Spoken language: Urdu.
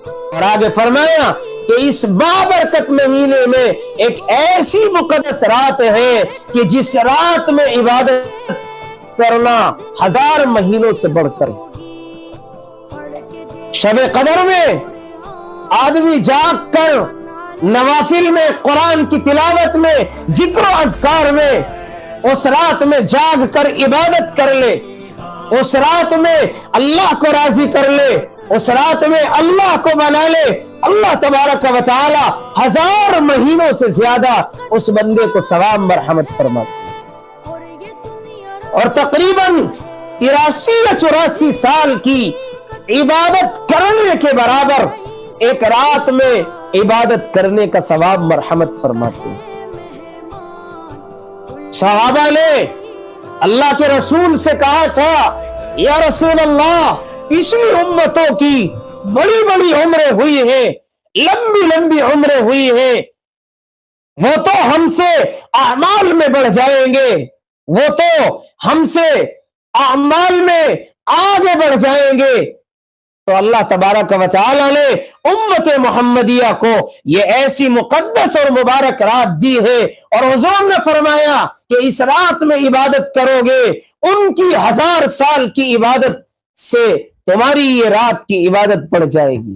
اور آگے فرمایا کہ اس بابرکت مہینے میں ایک ایسی مقدس رات ہے کہ جس رات میں عبادت کرنا 1000 مہینوں سے بڑھ کر۔ شب قدر میں آدمی جاگ کر نوافل میں، قرآن کی تلاوت میں، ذکر و اذکار میں اس رات میں جاگ کر عبادت کر لے، اس رات میں اللہ کو راضی کر لے، اس رات میں اللہ کو منا لے، اللہ تبارک و تعالی 1000 مہینوں سے زیادہ اس بندے کو ثواب مرحمت فرماتا۔ اور تقریباً 83 یا 84 سال کی عبادت کرنے کے برابر ایک رات میں عبادت کرنے کا ثواب مرحمت فرماتے ہیں۔ صحابہ نے اللہ کے رسول سے کہا تھا، یا رسول اللہ، پچھلی امتوں کی بڑی بڑی عمریں ہوئی ہیں، لمبی لمبی عمریں ہوئی ہیں، وہ تو ہم سے اعمال میں بڑھ جائیں گے، وہ تو ہم سے اعمال میں آگے بڑھ جائیں گے۔ تو اللہ تبارک و تعالی نے امت محمدیہ کو یہ ایسی مقدس اور مبارک رات دی ہے، اور حضور نے فرمایا کہ اس رات میں عبادت کرو گے، ان کی 1000 سال کی عبادت سے تمہاری یہ رات کی عبادت پڑ جائے گی۔